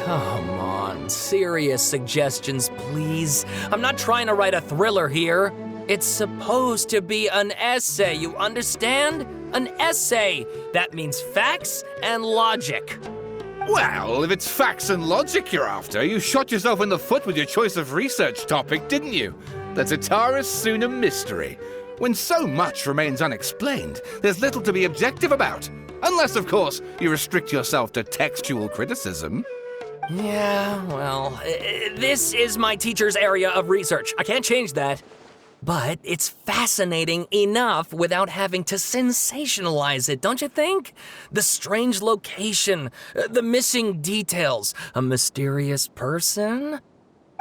Come on, serious suggestions, please. I'm not trying to write a thriller here. It's supposed to be an essay, you understand? An essay. That means facts and logic. Well, if it's facts and logic you're after, you shot yourself in the foot with your choice of research topic, didn't you? The Tatarasuna Mystery. When so much remains unexplained, there's little to be objective about. Unless, of course, you restrict yourself to textual criticism. Yeah, well, this is my teacher's area of research. I can't change that. But it's fascinating enough without having to sensationalize it, don't you think? The strange location, the missing details, a mysterious person.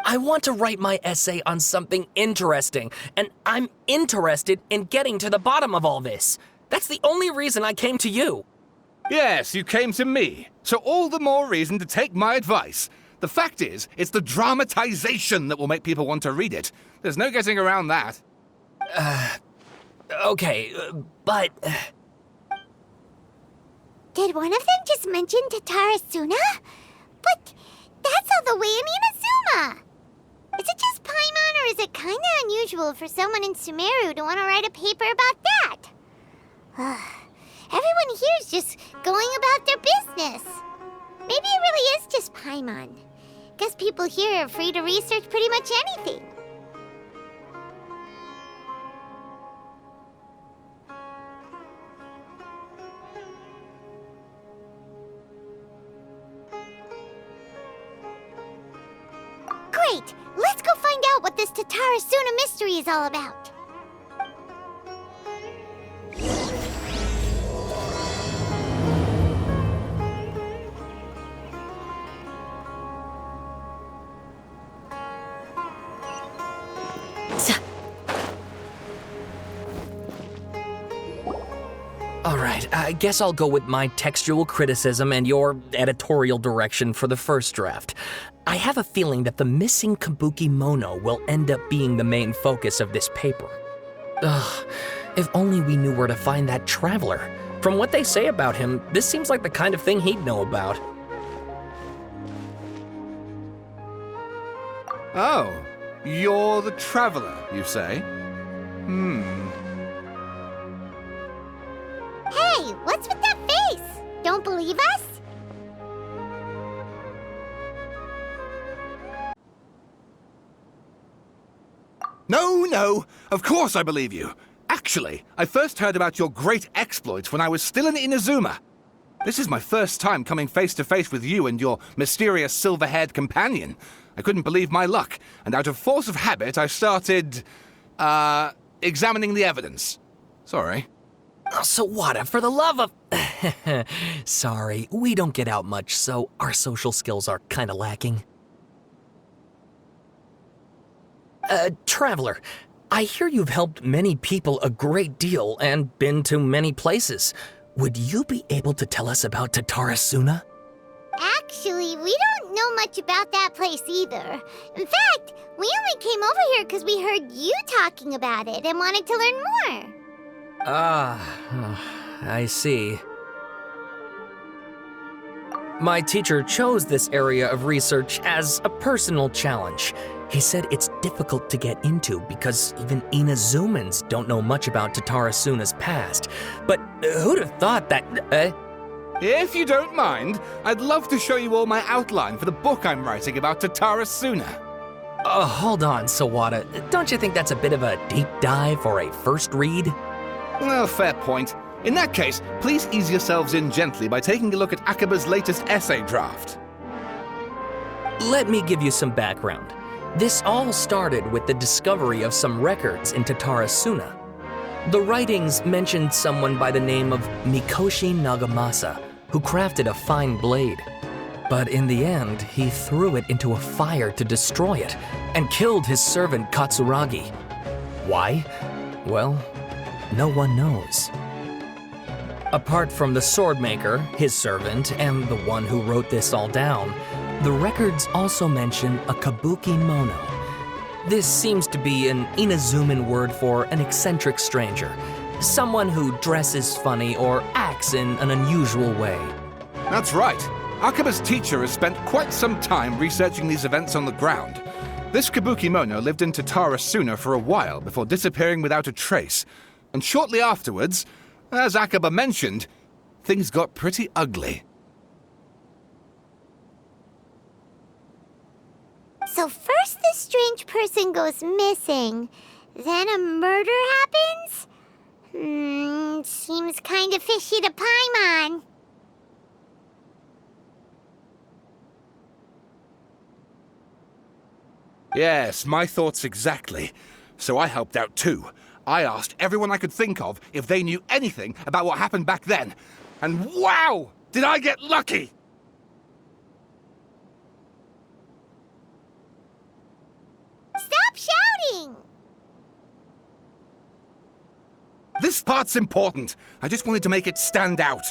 I want to write my essay on something interesting, and I'm interested in getting to the bottom of all this. That's the only reason I came to you. Yes, you came to me. So all the more reason to take my advice. The fact is, it's the dramatization that will make people want to read it. There's no getting around that. Okay, but... Did one of them just mention Tatarasuna? But that's all the way in Inazuma! Is it just Paimon, or is it kinda unusual for someone in Sumeru to want to write a paper about that? Everyone here's just going about their business. Maybe it really is just Paimon. Guess people here are free to research pretty much anything. Great! Let's go find out what this Tatarasuna Mystery is all about. All right, I guess I'll go with my textual criticism and your editorial direction for the first draft. I have a feeling that the missing Kabuki Mono will end up being the main focus of this paper. Ugh, if only we knew where to find that traveler. From what they say about him, this seems like the kind of thing he'd know about. Oh, you're the traveler, you say? Hey, what's with that face? Don't believe us? No, of course I believe you. Actually, I first heard about your great exploits when I was still in Inazuma. This is my first time coming face to face with you and your mysterious silver-haired companion. I couldn't believe my luck, and out of force of habit, I started, examining the evidence. Sorry. Oh, Sawada, for the love of... Sorry, we don't get out much, so our social skills are kinda lacking. Traveler, I hear you've helped many people a great deal and been to many places. Would you be able to tell us about Tatarasuna? Actually, we don't know much about that place either. In fact, we only came over here because we heard you talking about it and wanted to learn more. I see. My teacher chose this area of research as a personal challenge. He said it's difficult to get into because even Inazumans don't know much about Tatarasuna's past. But who'd have thought that... If you don't mind, I'd love to show you all my outline for the book I'm writing about Tatarasuna. Hold on, Sawada. Don't you think that's a bit of a deep dive or a first read? Well, fair point. In that case, please ease yourselves in gently by taking a look at Akaba's latest essay draft. Let me give you some background. This all started with the discovery of some records in Tatarasuna. The writings mentioned someone by the name of Mikoshi Nagamasa, who crafted a fine blade. But in the end, he threw it into a fire to destroy it, and killed his servant Katsuragi. Why? Well, no one knows. Apart from the swordmaker, his servant, and the one who wrote this all down, the records also mention a kabuki mono. This seems to be an Inazuman word for an eccentric stranger, someone who dresses funny or acts in an unusual way. That's right. Akaba's teacher has spent quite some time researching these events on the ground. This Kabukimono lived in Tatarasuna for a while before disappearing without a trace. And shortly afterwards, as Akaba mentioned, things got pretty ugly. So first this strange person goes missing, then a murder happens? Seems kinda fishy to Paimon. Yes, my thoughts exactly. So I helped out too. I asked everyone I could think of if they knew anything about what happened back then. And wow! Did I get lucky! Stop shouting! This part's important. I just wanted to make it stand out.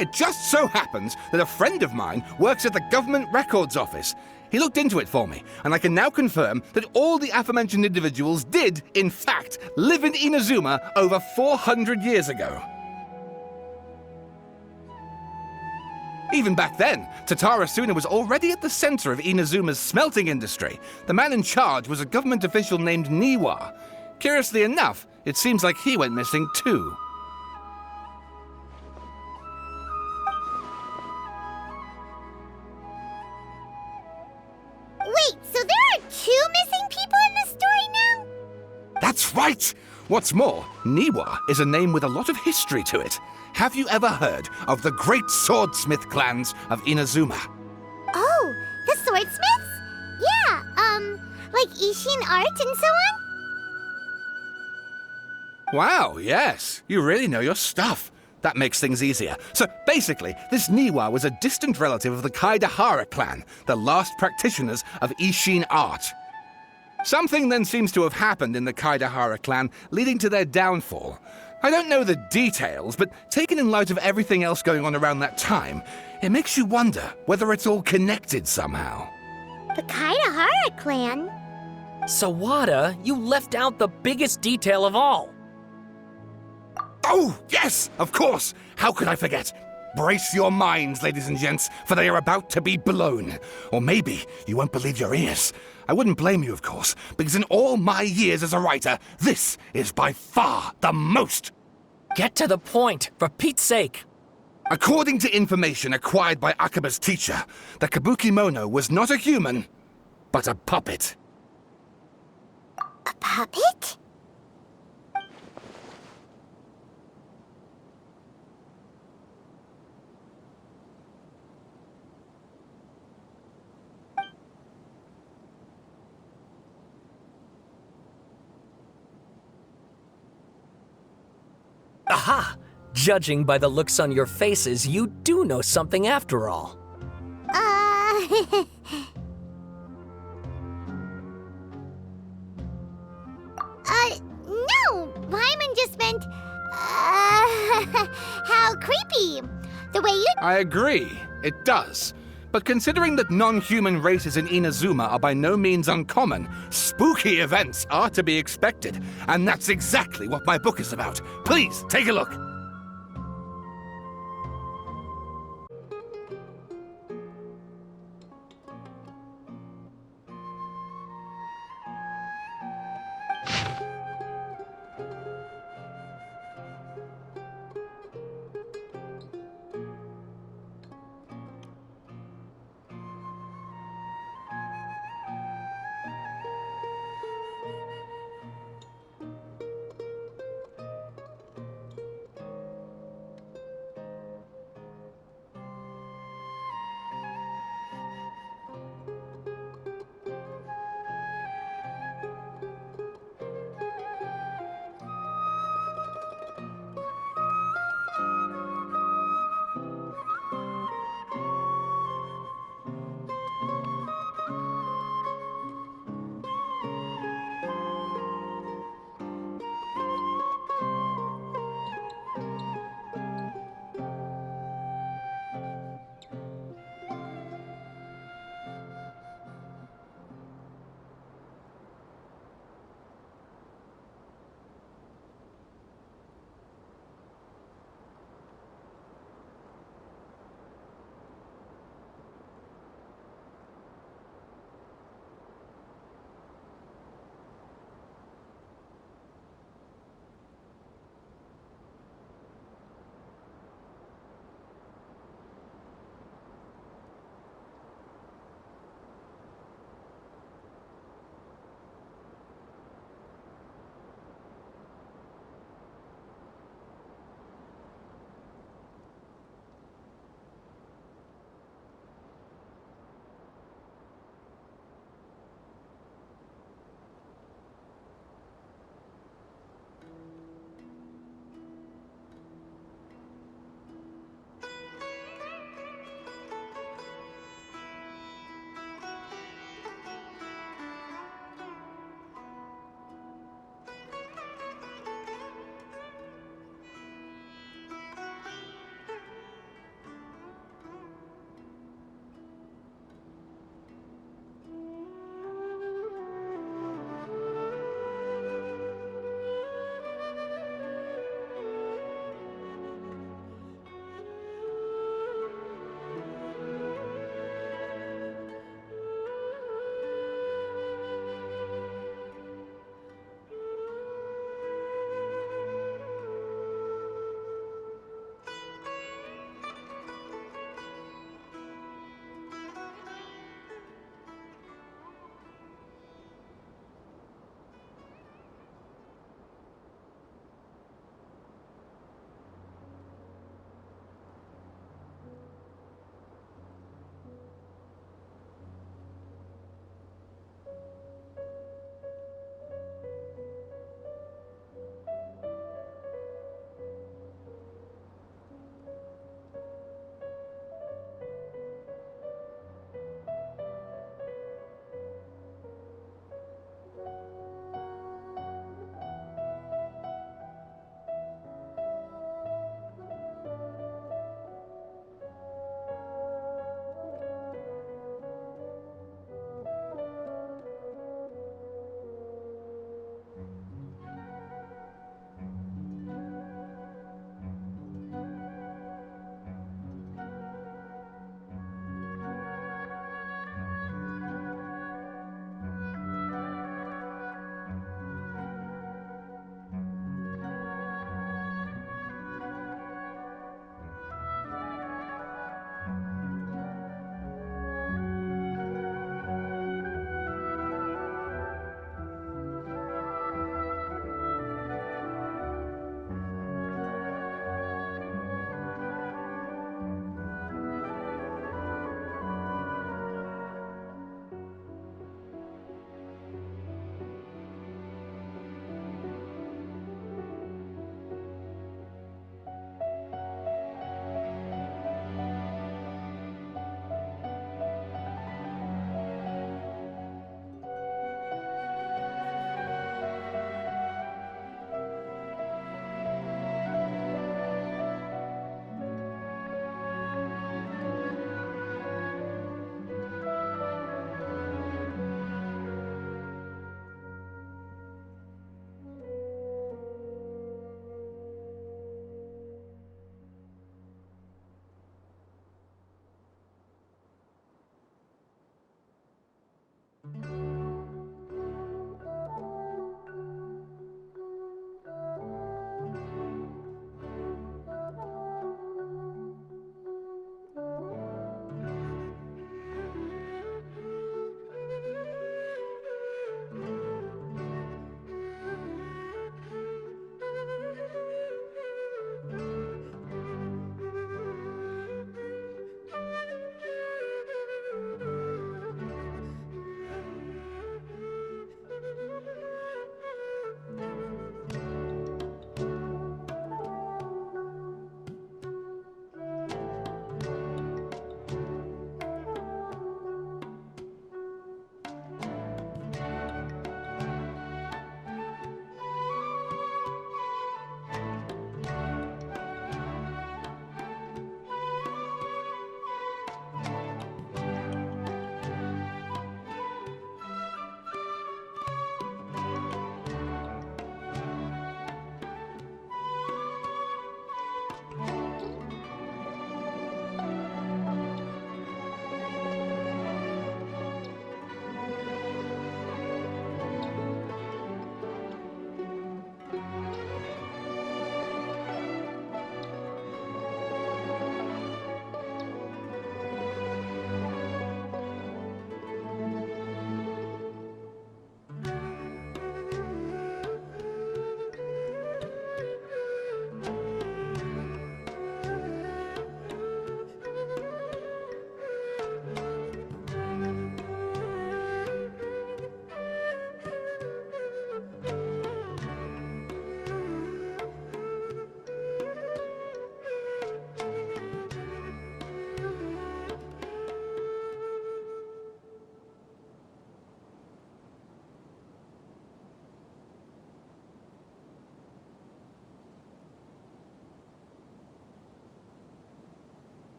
It just so happens that a friend of mine works at the Government Records Office. He looked into it for me, and I can now confirm that all the aforementioned individuals did, in fact, live in Inazuma over 400 years ago. Even back then, Tatarasuna was already at the center of Inazuma's smelting industry. The man in charge was a government official named Niwa. Curiously enough, it seems like he went missing too. Wait, so there are two missing people in the story now? That's right! What's more, Niwa is a name with a lot of history to it. Have you ever heard of the great swordsmith clans of Inazuma? Oh, the swordsmiths? Yeah, like Ishin art and so on? Wow, yes. You really know your stuff. That makes things easier. So basically, this Niwa was a distant relative of the Kaidahara clan, the last practitioners of Ishin art. Something then seems to have happened in the Kaidahara clan, leading to their downfall. I don't know the details, but taken in light of everything else going on around that time, it makes you wonder whether it's all connected somehow. The Kaidahara clan? Sawada, you left out the biggest detail of all. Oh, yes, of course. How could I forget? Brace your minds, ladies and gents, for they are about to be blown. Or maybe you won't believe your ears. I wouldn't blame you, of course, because in all my years as a writer, this is by far the most. Get to the point, for Pete's sake. According to information acquired by Akaba's teacher, the Kabukimono was not a human, but a puppet. A puppet? Aha! Judging by the looks on your faces, you do know something after all. No! Paimon just meant, how creepy. The way you... I agree, it does. But considering that non-human races in Inazuma are by no means uncommon, spooky events are to be expected. And that's exactly what my book is about. Please, take a look.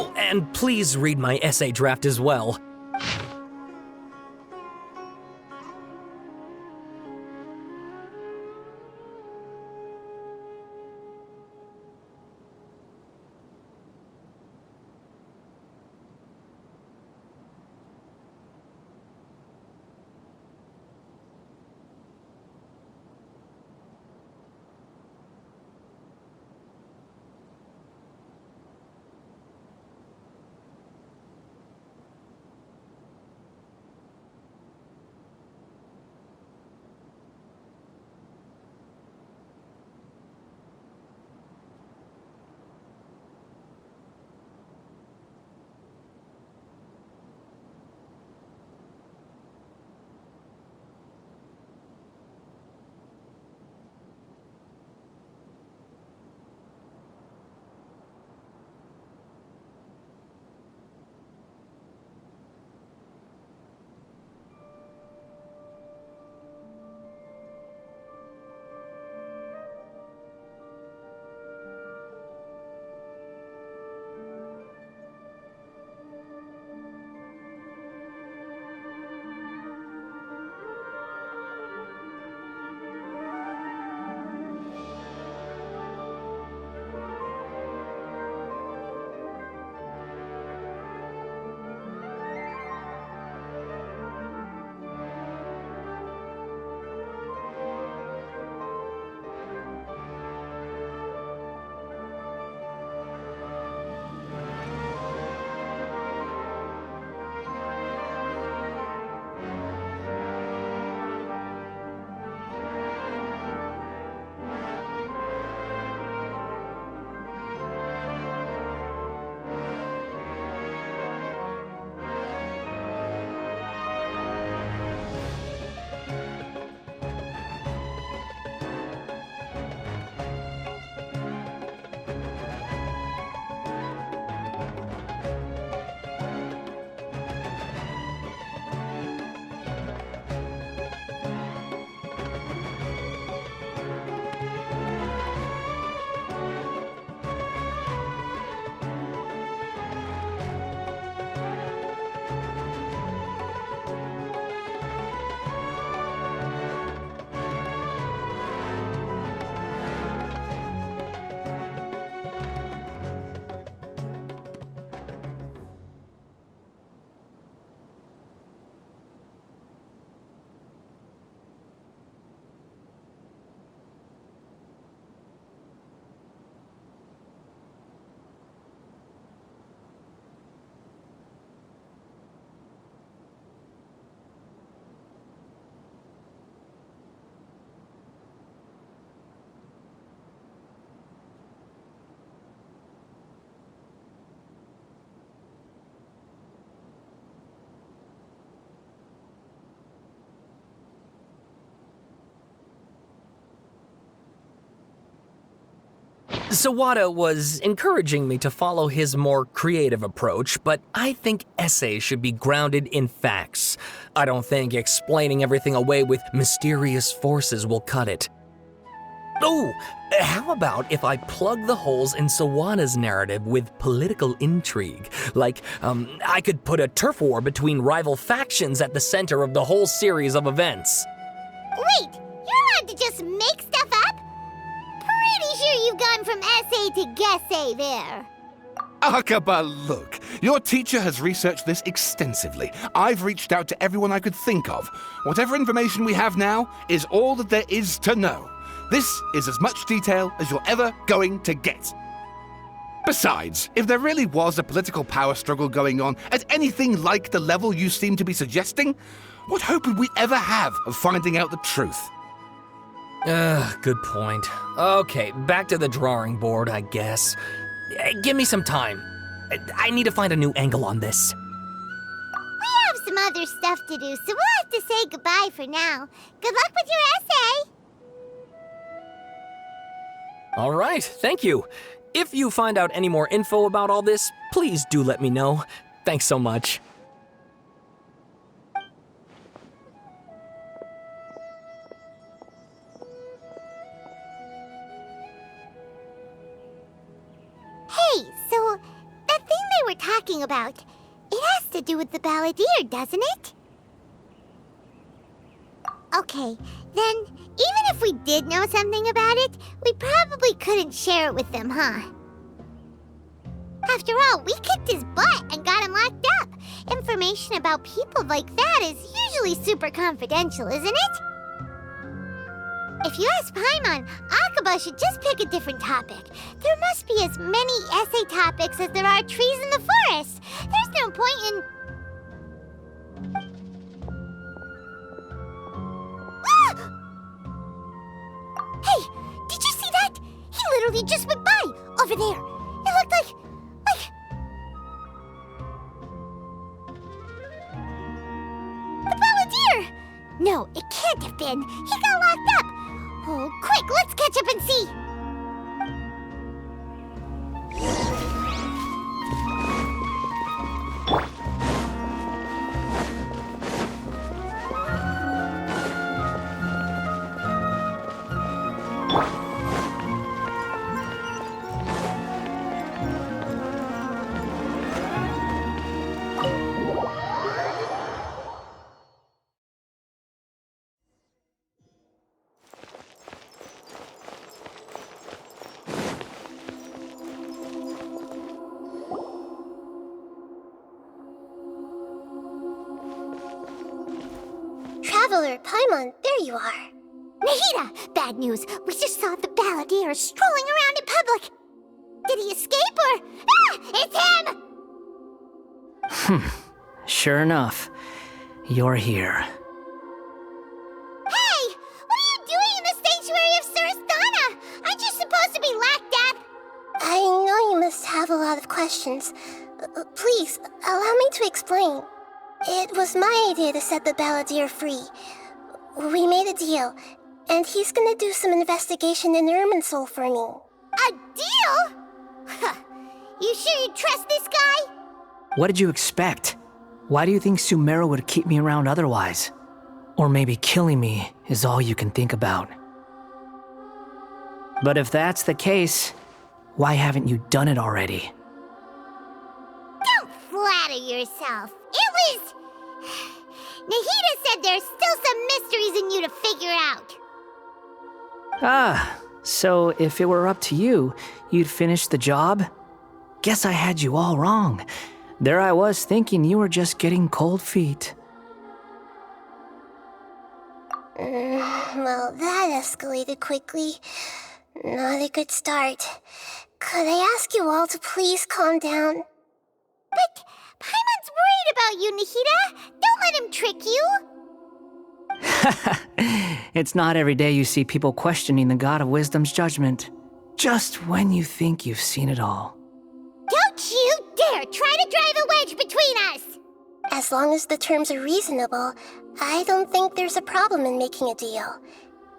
Oh, and please read my essay draft as well. Sawada was encouraging me to follow his more creative approach, but I think essays should be grounded in facts. I don't think explaining everything away with mysterious forces will cut it. Oh, how about if I plug the holes in Sawada's narrative with political intrigue? Like, I could put a turf war between rival factions at the center of the whole series of events. Wait, you're allowed to just make stuff up? Pretty sure you've gone from essay to guessay there. Akaba, look. Your teacher has researched this extensively. I've reached out to everyone I could think of. Whatever information we have now is all that there is to know. This is as much detail as you're ever going to get. Besides, if there really was a political power struggle going on at anything like the level you seem to be suggesting, what hope would we ever have of finding out the truth? Good point. Okay, back to the drawing board, I guess. Give me some time. I need to find a new angle on this. We have some other stuff to do, so we'll have to say goodbye for now. Good luck with your essay! All right, thank you. If you find out any more info about all this, please do let me know. Thanks so much. Hey, so that thing they were talking about. It has to do with the balladeer, doesn't it? Okay, then, even if we did know something about it, we probably couldn't share it with them, huh? After all, we kicked his butt and got him locked up. Information about people like that is usually super confidential, isn't it? If you ask Paimon, Akaba should just pick a different topic. There must be as many essay topics as there are trees in the forest. There's no point in... Ah! Hey, did you see that? He literally just went by, over there. It looked like... The balladeer! No, it can't have been. He got locked up. Oh, quick, let's catch up and see. Traveler, Paimon, there you are. Nahida! Bad news. We just saw the balladeer strolling around in public. Did he escape or... Ah! It's him! Sure enough, you're here. Hey! What are you doing in the sanctuary of Surastana? Aren't you supposed to be locked up? I know you must have a lot of questions. Please, allow me to explain. It was my idea to set the balladeer free. We made a deal, and he's gonna do some investigation in Irminsul for me. A deal? Huh. You sure you trust this guy? What did you expect? Why do you think Sumeru would keep me around otherwise? Or maybe killing me is all you can think about. But if that's the case, why haven't you done it already? Don't flatter yourself. It was... Nahida said there's still some mysteries in you to figure out. Ah, so if it were up to you, you'd finish the job? Guess I had you all wrong. There I was thinking you were just getting cold feet. Well, that escalated quickly. Not a good start. Could I ask you all to please calm down? But Paimon's worried about you, Nahida. Don't let him trick you. It's not every day you see people questioning the God of Wisdom's judgment. Just when you think you've seen it all. Don't you dare try to drive a wedge between us! As long as the terms are reasonable, I don't think there's a problem in making a deal.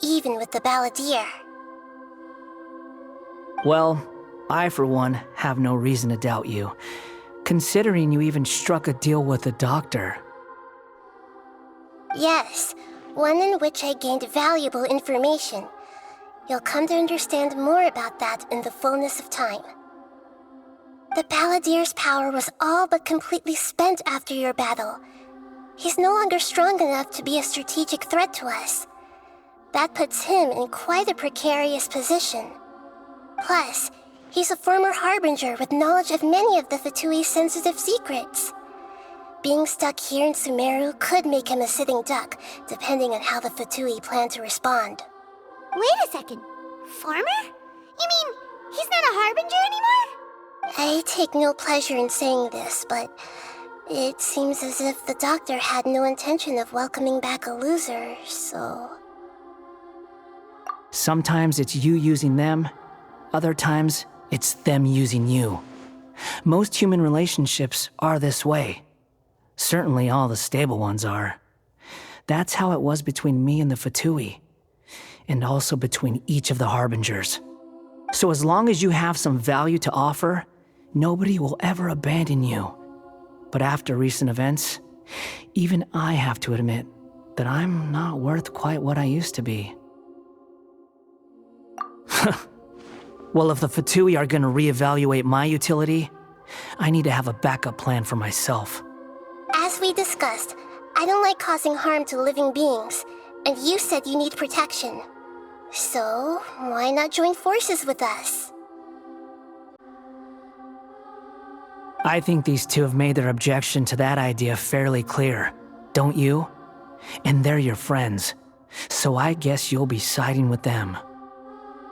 Even with the balladeer. Well, I for one have no reason to doubt you, considering you even struck a deal with the doctor. Yes, one in which I gained valuable information. You'll come to understand more about that in the fullness of time. The balladeer's power was all but completely spent after your battle. He's no longer strong enough to be a strategic threat to us. That puts him in quite a precarious position. Plus, he's a former harbinger with knowledge of many of the Fatui's sensitive secrets. Being stuck here in Sumeru could make him a sitting duck, depending on how the Fatui plan to respond. Wait a second. Farmer? You mean, he's not a harbinger anymore? I take no pleasure in saying this, but it seems as if the doctor had no intention of welcoming back a loser, so... Sometimes it's you using them, other times it's them using you. Most human relationships are this way. Certainly all the stable ones are. That's how it was between me and the Fatui, and also between each of the harbingers. So as long as you have some value to offer, nobody will ever abandon you. But after recent events, even I have to admit that I'm not worth quite what I used to be. Well, if the Fatui are gonna reevaluate my utility, I need to have a backup plan for myself. As we discussed, I don't like causing harm to living beings, and you said you need protection. So, why not join forces with us? I think these two have made their objection to that idea fairly clear, don't you? And they're your friends, so I guess you'll be siding with them.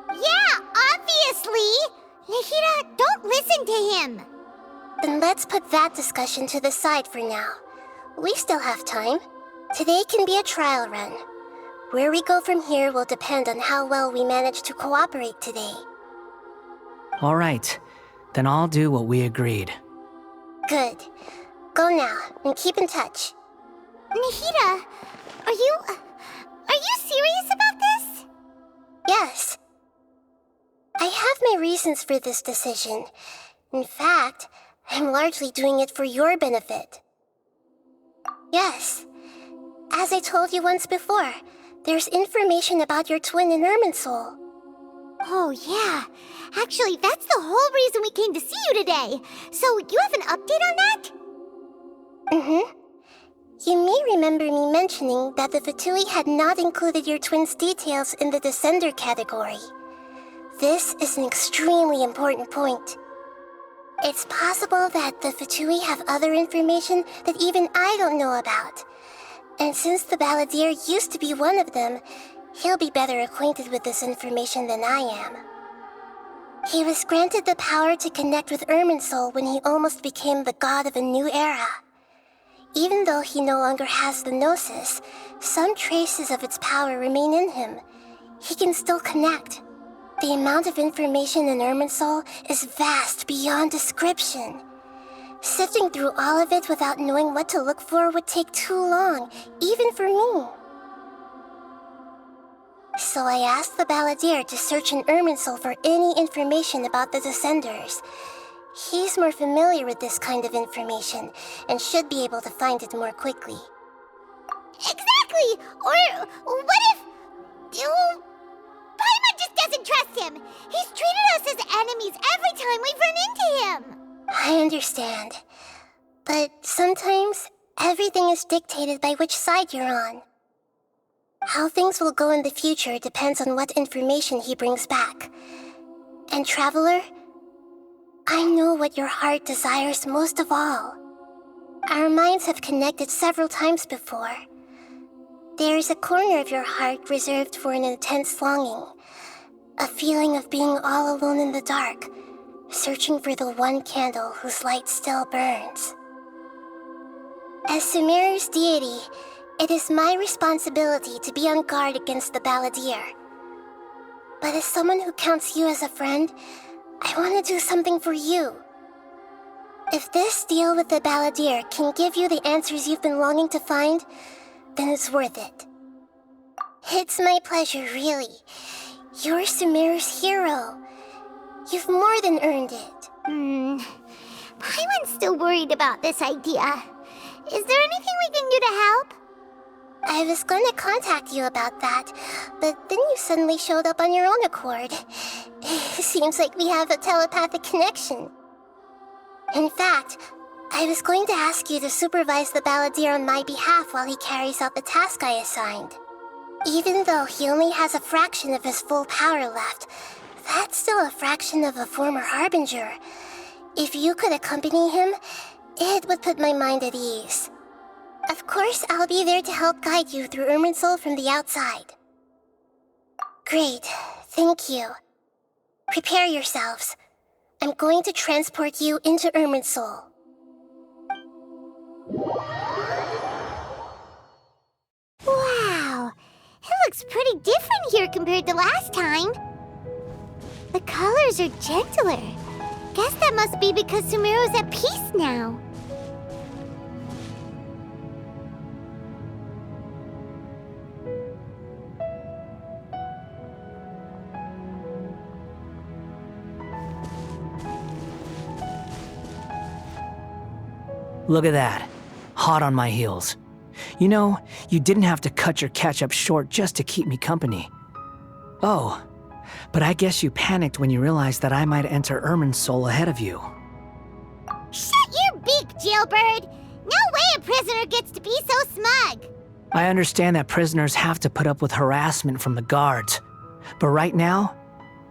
Yeah, obviously! Nahida, don't listen to him! Then let's put that discussion to the side for now. We still have time. Today can be a trial run. Where we go from here will depend on how well we manage to cooperate today. All right, then I'll do what we agreed. Good. Go now, and keep in touch. Nahida, are you serious about this? Yes. I have my reasons for this decision. In fact, I'm largely doing it for your benefit. Yes. As I told you once before, there's information about your twin in Irminsul. Oh, yeah. Actually, that's the whole reason we came to see you today. So, you have an update on that? Mm-hmm. You may remember me mentioning that the Fatui had not included your twin's details in the Descender category. This is an extremely important point. It's possible that the Fatui have other information that even I don't know about. And since the Balladeer used to be one of them, he'll be better acquainted with this information than I am. He was granted the power to connect with Irminsul when he almost became the god of a new era. Even though he no longer has the Gnosis, some traces of its power remain in him. He can still connect. The amount of information in Irminsul is vast beyond description. Sifting through all of it without knowing what to look for would take too long, even for me. So I asked the Balladeer to search in Irminsul for any information about the Descenders. He's more familiar with this kind of information, and should be able to find it more quickly. Exactly! Or what if... Paimon just doesn't trust him! He's treated us as enemies every time we've run into him! I understand. But sometimes, everything is dictated by which side you're on. How things will go in the future depends on what information he brings back. And Traveler, I know what your heart desires most of all. Our minds have connected several times before. There is a corner of your heart reserved for an intense longing. A feeling of being all alone in the dark, searching for the one candle whose light still burns. As Sumeru's deity, it is my responsibility to be on guard against the Balladeer. But as someone who counts you as a friend, I want to do something for you. If this deal with the Balladeer can give you the answers you've been longing to find, then it's worth it. It's my pleasure, really. You're Sumeru's hero. You've more than earned it. Paimon's still worried about this idea. Is there anything we can do to help? I was going to contact you about that, but then you suddenly showed up on your own accord. Seems like we have a telepathic connection. In fact, I was going to ask you to supervise the Balladeer on my behalf while he carries out the task I assigned. Even though he only has a fraction of his full power left, that's still a fraction of a former Harbinger. If you could accompany him, it would put my mind at ease. Of course, I'll be there to help guide you through Irminsul from the outside. Great, thank you. Prepare yourselves. I'm going to transport you into Irminsul. Wow, it looks pretty different here compared to last time. The colors are gentler. Guess that must be because Sumeru's at peace now. Look at that. Hot on my heels. You know, you didn't have to cut your catch-up short just to keep me company. Oh, but I guess you panicked when you realized that I might enter Irminsul ahead of you. jailbird! No way a prisoner gets to be so smug! I understand that prisoners have to put up with harassment from the guards, but right now,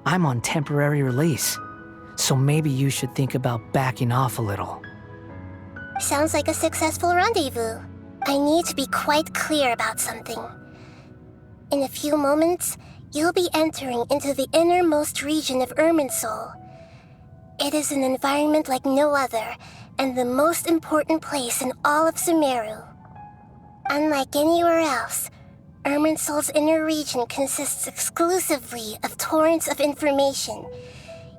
I'm on temporary release, so maybe you should think about backing off a little. Sounds like a successful rendezvous. I need to be quite clear about something. In a few moments, you'll be entering into the innermost region of Irminsul. It is an environment like no other, and the most important place in all of Sumeru. Unlike anywhere else, Irminsul's inner region consists exclusively of torrents of information.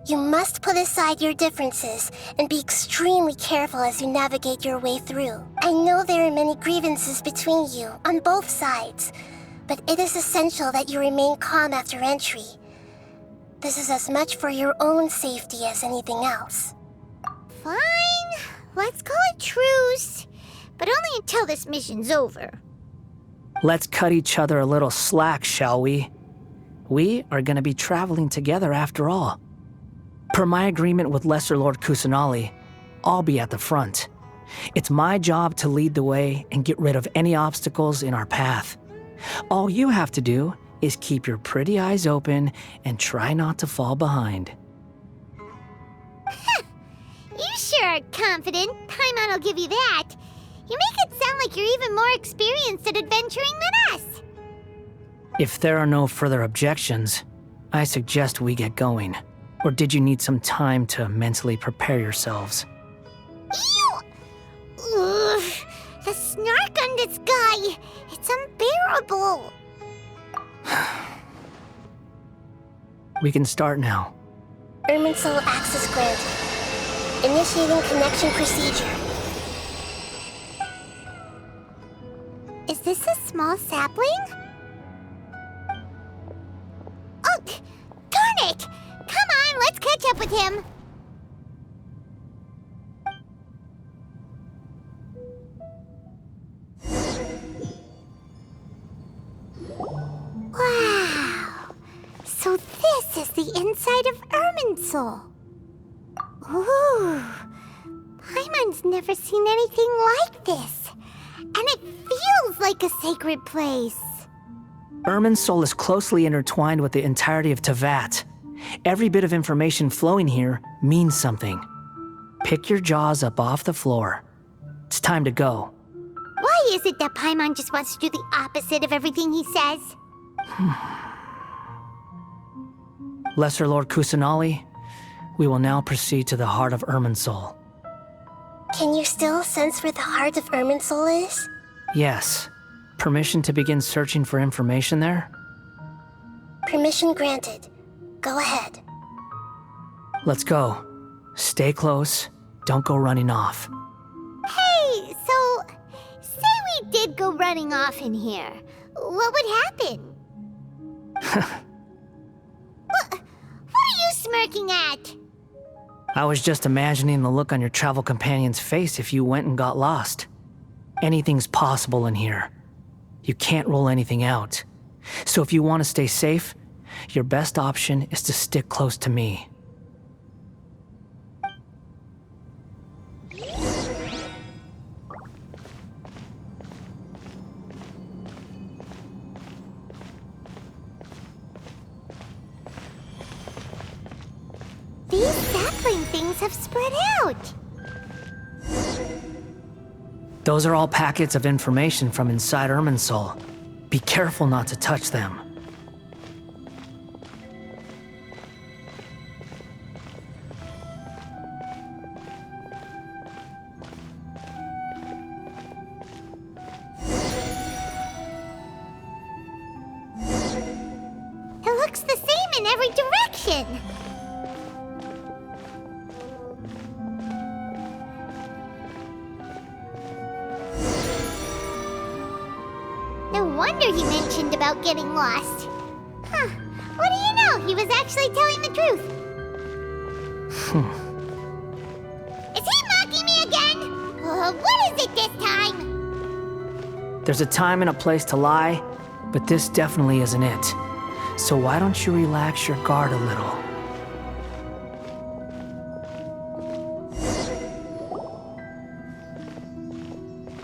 You must put aside your differences and be extremely careful as you navigate your way through. I know there are many grievances between you, on both sides, but it is essential that you remain calm after entry. This is as much for your own safety as anything else. Fine, let's call it truce, but only until this mission's over. Let's cut each other a little slack, shall we? We are going to be traveling together after all. Per my agreement with Lesser Lord Kusanali, I'll be at the front. It's my job to lead the way and get rid of any obstacles in our path. All you have to do is keep your pretty eyes open and try not to fall behind. You sure are confident. Paimon will give you that. You make it sound like you're even more experienced at adventuring than us. If there are no further objections, I suggest we get going. Or did you need some time to mentally prepare yourselves? Ew! Ugh, the snark on this guy, it's unbearable. We can start now. Irminsul access granted. Initiating connection procedure. Is this a small sapling? Oh, darn it! Come on, let's catch up with him. Wow! So this is the inside of Irminsul. Ooh! Paimon's never seen anything like this. And it feels like a sacred place. Irminsul is closely intertwined with the entirety of Tevat. Every bit of information flowing here means something. Pick your jaws up off the floor. It's time to go. Why is it that Paimon just wants to do the opposite of everything he says? Lesser Lord Kusanali, we will now proceed to the heart of Irminsul. Can you still sense where the heart of Irminsul is? Yes. Permission to begin searching for information there? Permission granted. Go ahead. Let's go. Stay close. Don't go running off. Hey, so, say we did go running off in here. What would happen? What are you smirking at? I was just imagining the look on your travel companion's face if you went and got lost. Anything's possible in here. You can't rule anything out. So if you want to stay safe, your best option is to stick close to me. These sapling things have spread out. Those are all packets of information from inside Irminsul. Be careful not to touch them. It looks the same in every direction. No wonder he mentioned about getting lost. Huh. What do you know? He was actually telling the truth. Is he mocking me again? What is it this time? There's a time and a place to lie, but this definitely isn't it. So why don't you relax your guard a little?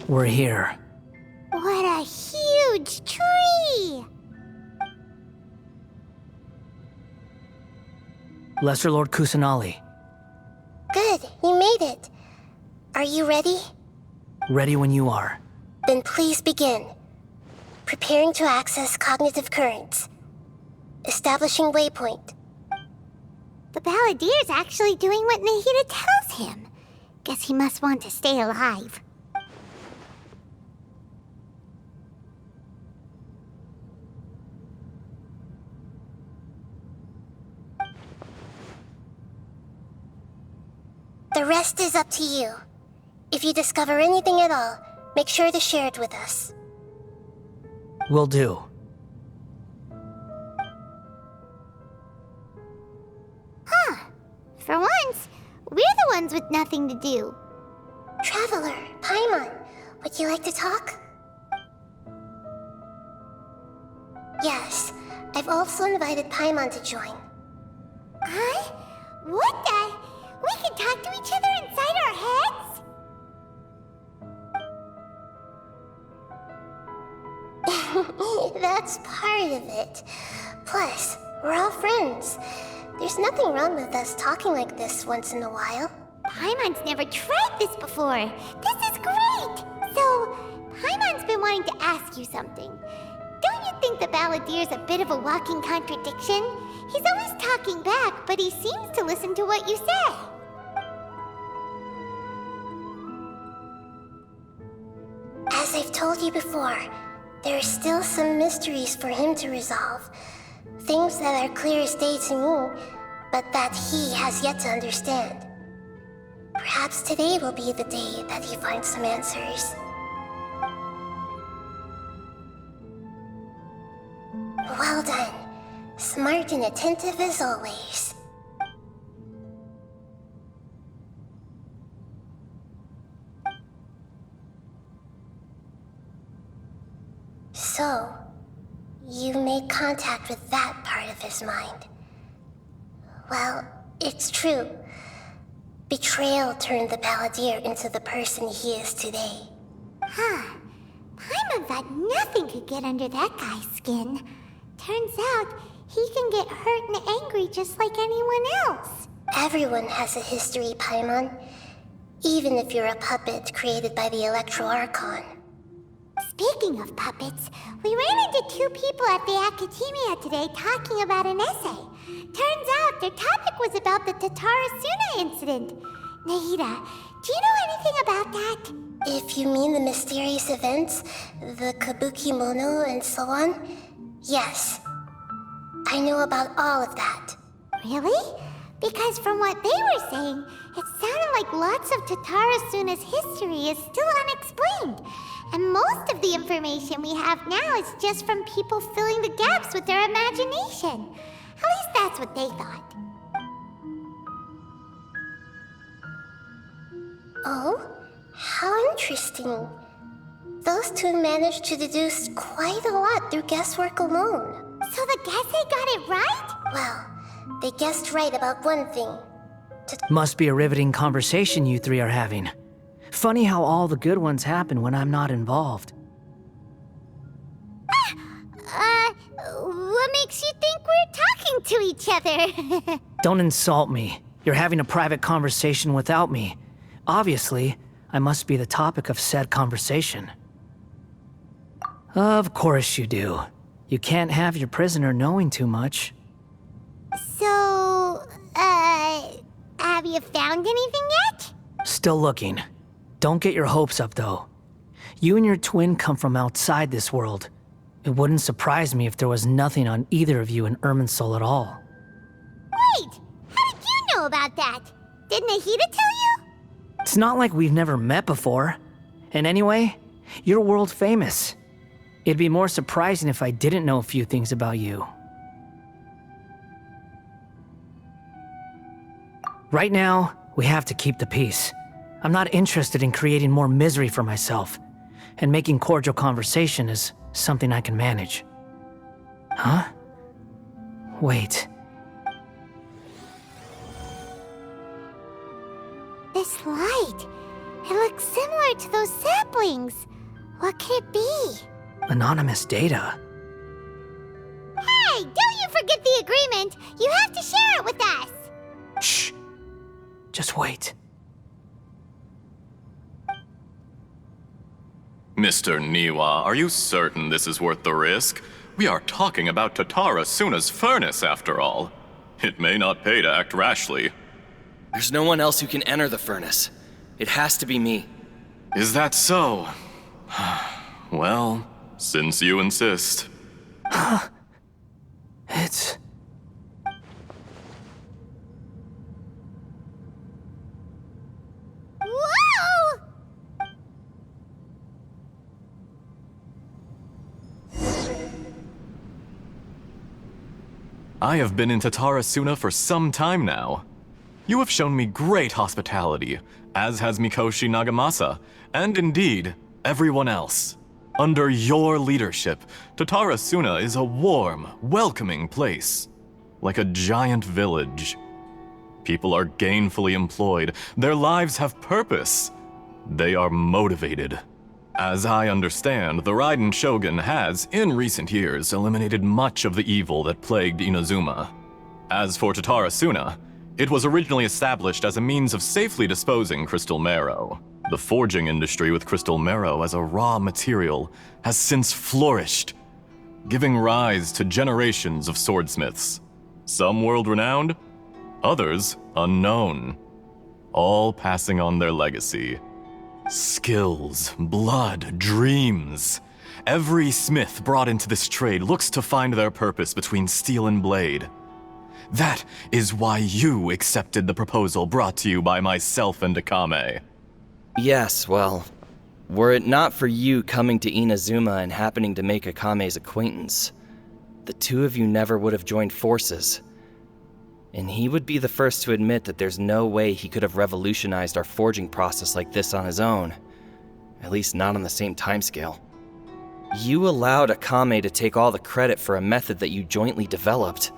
We're here. What a huge tree! Lesser Lord Kusanali. Good, you made it. Are you ready? Ready when you are. Then please begin. Preparing to access cognitive currents. Establishing waypoint. The Balladeer's actually doing what Nahida tells him. Guess he must want to stay alive. The rest is up to you. If you discover anything at all, make sure to share it with us. Will do. For once, we're the ones with nothing to do. Traveler, Paimon, would you like to talk? Yes, I've also invited Paimon to join. Huh? What the? We can talk to each other inside our heads? That's part of it. Plus, we're all friends. There's nothing wrong with us talking like this once in a while. Paimon's never tried this before. This is great! So, Paimon's been wanting to ask you something. Don't you think the Balladeer's a bit of a walking contradiction? He's always talking back, but he seems to listen to what you say. As I've told you before, there are still some mysteries for him to resolve. Things that are clear as day to me, but that he has yet to understand. Perhaps today will be the day that he finds some answers. Well done. Smart and attentive as always. So, you made contact with that part of his mind. Well, it's true. Betrayal turned the Balladeer into the person he is today. Huh. Paimon thought nothing could get under that guy's skin. Turns out, he can get hurt and angry just like anyone else. Everyone has a history, Paimon. Even if you're a puppet created by the Electro Archon. Speaking of puppets, we ran into two people at the Academia today talking about an essay. Turns out their topic was about the Tatarasuna incident. Nahida, do you know anything about that? If you mean the mysterious events, the Kabuki Mono and so on, yes. I know about all of that. Really? Because from what they were saying, it sounded like lots of Tatarasuna's history is still unexplained. And most of the information we have now is just from people filling the gaps with their imagination. At least that's what they thought. Oh? How interesting. Those two managed to deduce quite a lot through guesswork alone. So the guessing got it right? Well, they guessed right about one thing. Must be a riveting conversation you three are having. Funny how all the good ones happen when I'm not involved. What makes you think we're talking to each other? Don't insult me. You're having a private conversation without me. Obviously, I must be the topic of said conversation. Of course you do. You can't have your prisoner knowing too much. So, have you found anything yet? Still looking. Don't get your hopes up, though. You and your twin come from outside this world. It wouldn't surprise me if there was nothing on either of you in Irminsul at all. Wait! How did you know about that? Did Nahida tell you? It's not like we've never met before. And anyway, you're world famous. It'd be more surprising if I didn't know a few things about you. Right now, we have to keep the peace. I'm not interested in creating more misery for myself, and making cordial conversation is something I can manage. Huh? Wait. This light. It looks similar to those saplings. What could it be? Anonymous data. Hey, don't you forget the agreement! You have to share it with us! Shh. Just wait. Mr. Niwa, are you certain this is worth the risk? We are talking about Tatarasuna's furnace, after all. It may not pay to act rashly. There's no one else who can enter the furnace. It has to be me. Is that so? Well, since you insist. It's... Whoa! I have been in Tatarasuna for some time now. You have shown me great hospitality, as has Mikoshi Nagamasa, and indeed, everyone else. Under your leadership, Tatarasuna is a warm, welcoming place, like a giant village. People are gainfully employed, their lives have purpose. They are motivated. As I understand, the Raiden Shogun has, in recent years, eliminated much of the evil that plagued Inazuma. As for Tatarasuna, it was originally established as a means of safely disposing crystal marrow. The forging industry with crystal marrow as a raw material has since flourished, giving rise to generations of swordsmiths. Some world-renowned, others unknown, all passing on their legacy. Skills, blood, dreams. Every smith brought into this trade looks to find their purpose between steel and blade. That is why you accepted the proposal brought to you by myself and Akame. Yes, well, were it not for you coming to Inazuma and happening to make Akame's acquaintance, the two of you never would have joined forces. And he would be the first to admit that there's no way he could have revolutionized our forging process like this on his own. At least not on the same timescale. You allowed Akame to take all the credit for a method that you jointly developed.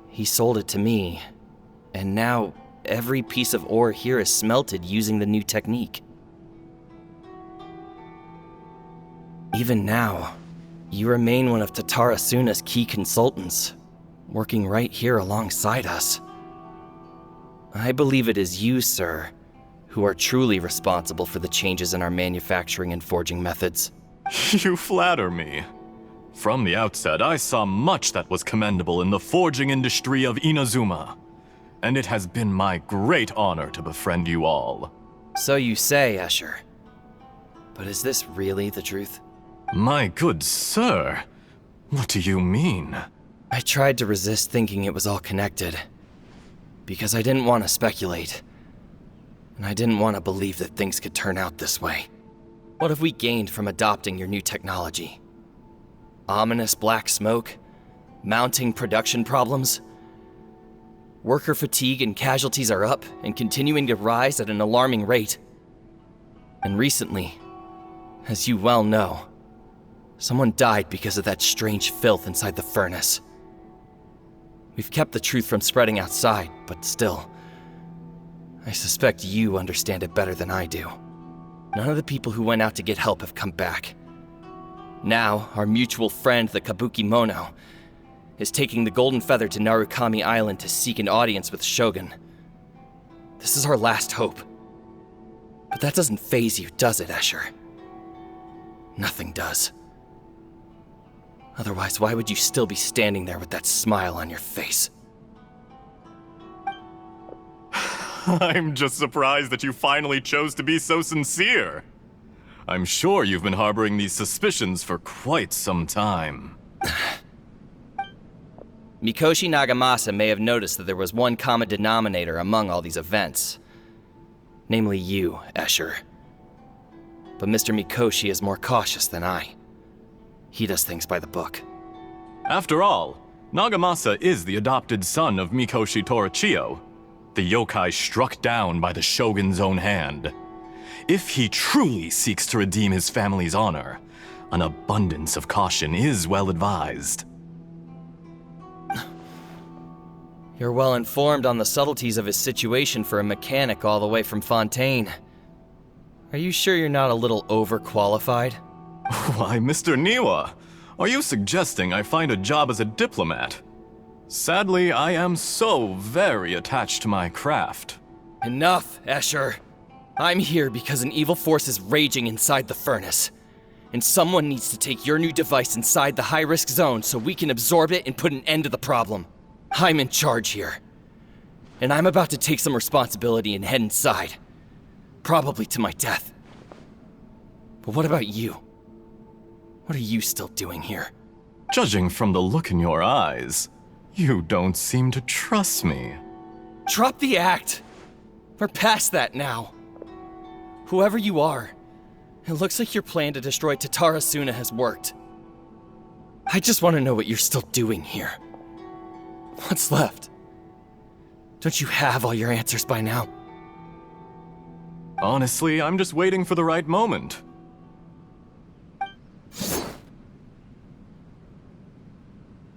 He sold it to me, and now every piece of ore here is smelted using the new technique. Even now, you remain one of Tatarasuna's key consultants, working right here alongside us. I believe it is you, sir, who are truly responsible for the changes in our manufacturing and forging methods. You flatter me. From the outset, I saw much that was commendable in the forging industry of Inazuma, and it has been my great honor to befriend you all. So you say, Escher. But is this really the truth? My good sir, what do you mean? I tried to resist thinking it was all connected, because I didn't want to speculate, and I didn't want to believe that things could turn out this way. What have we gained from adopting your new technology? Ominous black smoke? Mounting production problems? Worker fatigue and casualties are up and continuing to rise at an alarming rate. And recently, as you well know, someone died because of that strange filth inside the furnace. We've kept the truth from spreading outside, but still, I suspect you understand it better than I do. None of the people who went out to get help have come back. Now, our mutual friend, the Kabuki Mono, is taking the Golden Feather to Narukami Island to seek an audience with Shogun. This is our last hope. But that doesn't faze you, does it, Escher? Nothing does. Otherwise, why would you still be standing there with that smile on your face? I'm just surprised that you finally chose to be so sincere. I'm sure you've been harboring these suspicions for quite some time. Mikoshi Nagamasa may have noticed that there was one common denominator among all these events. Namely you, Escher. But Mr. Mikoshi is more cautious than I. He does things by the book. After all, Nagamasa is the adopted son of Mikoshi Torichio, the yokai struck down by the Shogun's own hand. If he truly seeks to redeem his family's honor, an abundance of caution is well advised. You're well informed on the subtleties of his situation for a mechanic all the way from Fontaine. Are you sure you're not a little overqualified? Why, Mr. Niwa, are you suggesting I find a job as a diplomat? Sadly, I am so very attached to my craft. Enough, Escher. I'm here because an evil force is raging inside the furnace. And someone needs to take your new device inside the high-risk zone so we can absorb it and put an end to the problem. I'm in charge here. And I'm about to take some responsibility and head inside. Probably to my death. But what about you? What are you still doing here? Judging from the look in your eyes, you don't seem to trust me. Drop the act! We're past that now. Whoever you are, it looks like your plan to destroy Tatarasuna has worked. I just want to know what you're still doing here. What's left? Don't you have all your answers by now? Honestly, I'm just waiting for the right moment.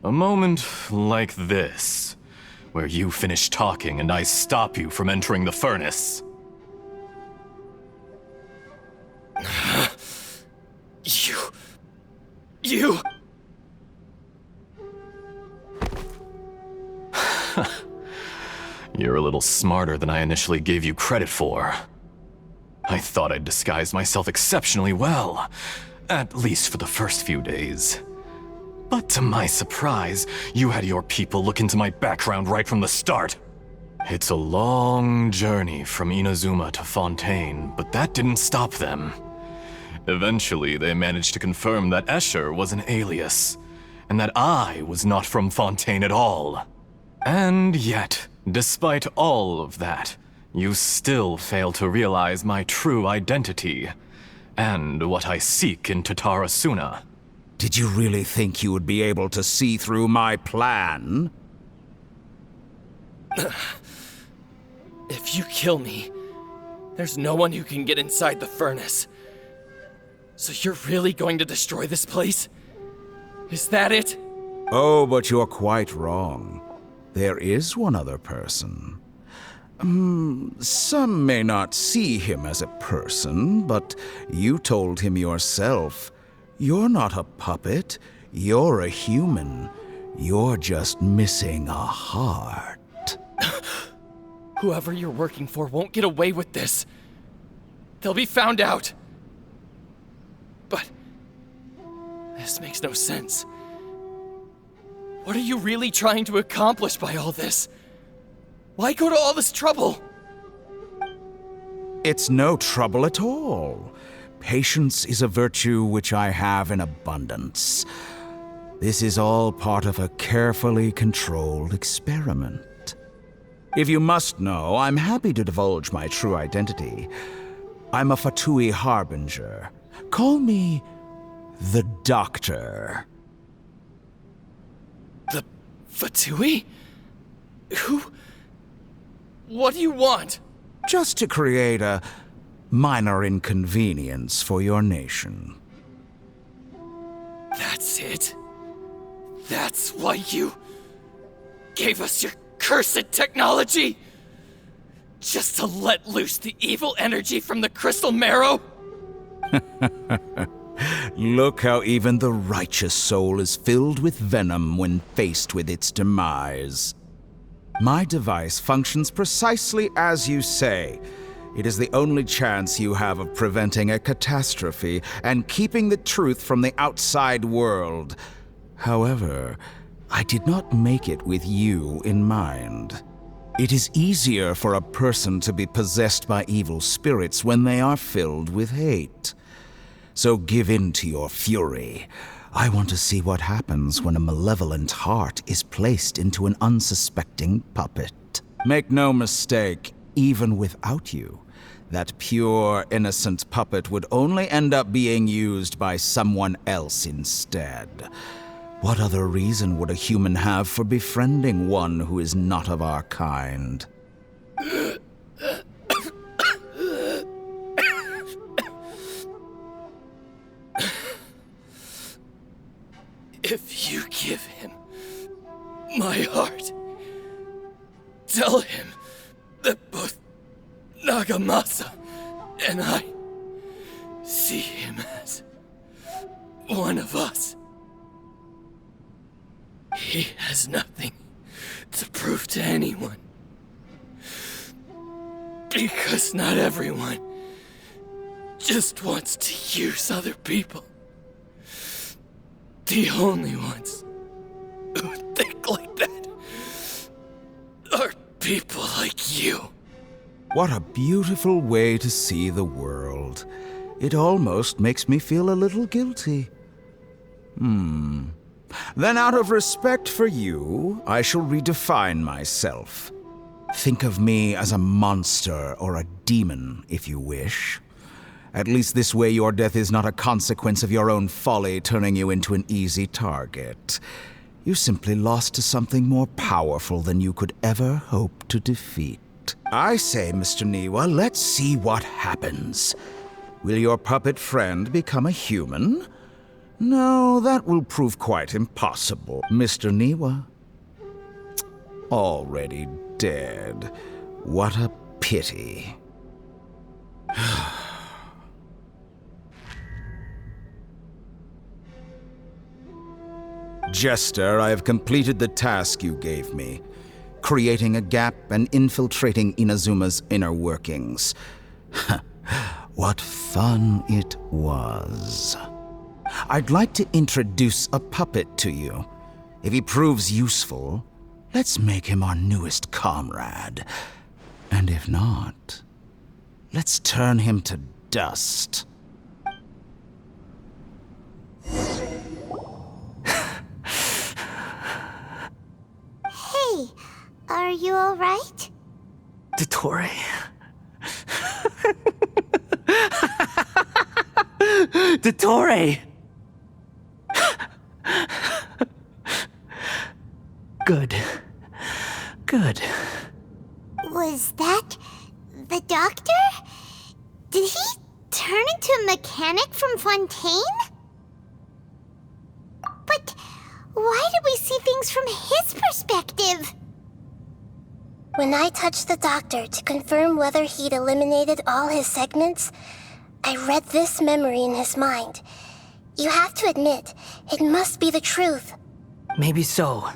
A moment like this, where you finish talking and I stop you from entering the furnace. You... You're a little smarter than I initially gave you credit for. I thought I'd disguised myself exceptionally well, at least for the first few days. But to my surprise, you had your people look into my background right from the start. It's a long journey from Inazuma to Fontaine, but that didn't stop them. Eventually, they managed to confirm that Escher was an alias, and that I was not from Fontaine at all. And yet, despite all of that, you still fail to realize my true identity, and what I seek in Tatarasuna. Did you really think you would be able to see through my plan? If you kill me, there's no one who can get inside the furnace. So you're really going to destroy this place? Is that it? Oh, but you're quite wrong. There is one other person. Some may not see him as a person, but you told him yourself. You're not a puppet. You're a human. You're just missing a heart. Whoever you're working for won't get away with this. They'll be found out. But this makes no sense. What are you really trying to accomplish by all this? Why go to all this trouble? It's no trouble at all. Patience is a virtue which I have in abundance. This is all part of a carefully controlled experiment. If you must know, I'm happy to divulge my true identity. I'm a Fatui harbinger. Call me the Doctor. The Fatui? Who? What do you want? Just to create a minor inconvenience for your nation. That's it? That's why you gave us your cursed technology? Just to let loose the evil energy from the crystal marrow? Look how even the righteous soul is filled with venom when faced with its demise. My device functions precisely as you say. It is the only chance you have of preventing a catastrophe and keeping the truth from the outside world. However, I did not make it with you in mind. It is easier for a person to be possessed by evil spirits when they are filled with hate. So give in to your fury. I want to see what happens when a malevolent heart is placed into an unsuspecting puppet. Make no mistake, even without you, that pure, innocent puppet would only end up being used by someone else instead. What other reason would a human have for befriending one who is not of our kind? If you give him my heart, tell him that both Nagamasa and I see him as one of us. He has nothing to prove to anyone. Because not everyone just wants to use other people. The only ones who think like that are people like you. What a beautiful way to see the world. It almost makes me feel a little guilty. Then out of respect for you, I shall redefine myself. Think of me as a monster or a demon, if you wish. At least this way your death is not a consequence of your own folly turning you into an easy target. You simply lost to something more powerful than you could ever hope to defeat. I say, Mr. Niwa, let's see what happens. Will your puppet friend become a human? No, that will prove quite impossible. Mr. Niwa? Already dead. What a pity. Jester, I have completed the task you gave me, creating a gap and infiltrating Inazuma's inner workings. What fun it was. I'd like to introduce a puppet to you. If he proves useful, let's make him our newest comrade. And if not, let's turn him to dust. Hey, are you alright? Dottore. Dottore! Good. Good. Was that the doctor? Did he turn into a mechanic from Fontaine? But why did we see things from his perspective? When I touched the doctor to confirm whether he'd eliminated all his segments, I read this memory in his mind. You have to admit, it must be the truth. Maybe so,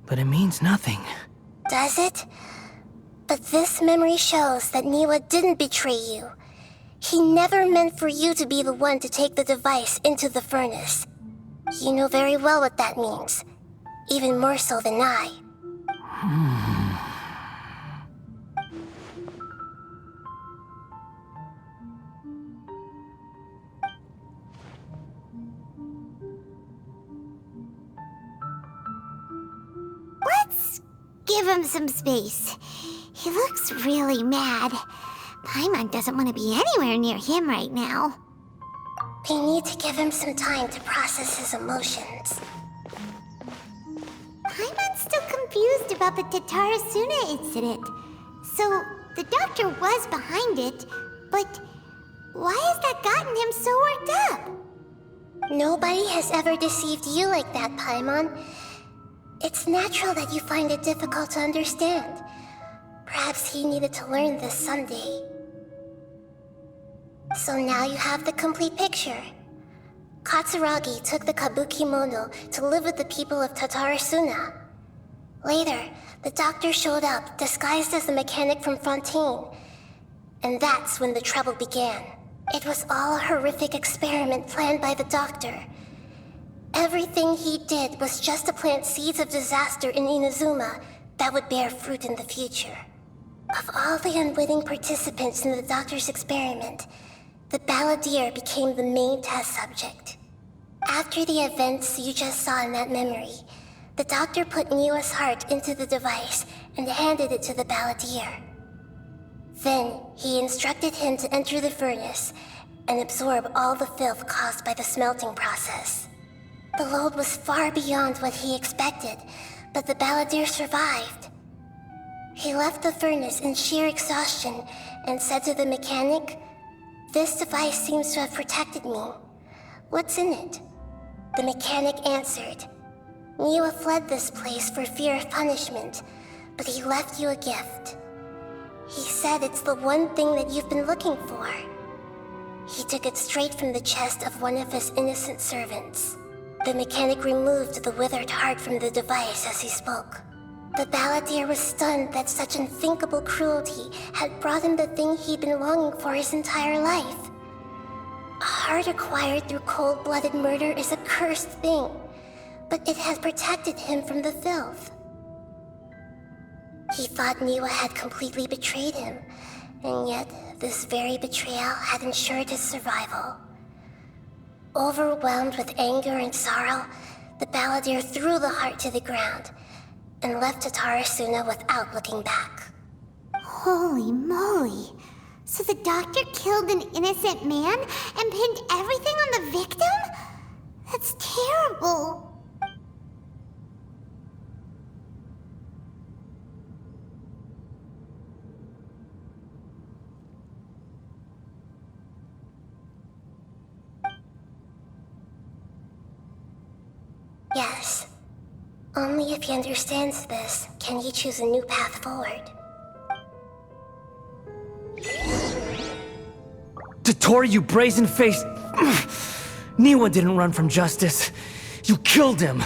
but it means nothing. Does it? But this memory shows that Niwa didn't betray you. He never meant for you to be the one to take the device into the furnace. You know very well what that means. Even more so than I. Let's give him some space. He looks really mad. Paimon doesn't want to be anywhere near him right now. We need to give him some time to process his emotions. Paimon's still confused about the Tatarasuna incident. So, the doctor was behind it, but why has that gotten him so worked up? Nobody has ever deceived you like that, Paimon. It's natural that you find it difficult to understand. Perhaps he needed to learn this someday. So now you have the complete picture. Katsuragi took the Kabukimono to live with the people of Tatarasuna. Later, the doctor showed up, disguised as the mechanic from Fontaine. And that's when the trouble began. It was all a horrific experiment planned by the doctor. Everything he did was just to plant seeds of disaster in Inazuma that would bear fruit in the future. Of all the unwitting participants in the doctor's experiment, the balladeer became the main test subject. After the events you just saw in that memory, the doctor put Niwa's heart into the device and handed it to the balladeer. Then, he instructed him to enter the furnace and absorb all the filth caused by the smelting process. The load was far beyond what he expected, but the balladeer survived. He left the furnace in sheer exhaustion and said to the mechanic, "This device seems to have protected me. What's in it?" The mechanic answered, "Niwa fled this place for fear of punishment, but he left you a gift. He said it's the one thing that you've been looking for." He took it straight from the chest of one of his innocent servants. The mechanic removed the withered heart from the device as he spoke. The balladeer was stunned that such unthinkable cruelty had brought him the thing he'd been longing for his entire life. A heart acquired through cold-blooded murder is a cursed thing, but it has protected him from the filth. He thought Niwa had completely betrayed him, and yet this very betrayal had ensured his survival. Overwhelmed with anger and sorrow, the balladeer threw the heart to the ground and left Tatarasuna without looking back. Holy moly. So the doctor killed an innocent man and pinned everything on the victim? That's terrible. Yes. Only if he understands this can he choose a new path forward. Tatori, you brazen-faced... Niwa didn't run from justice. You killed him.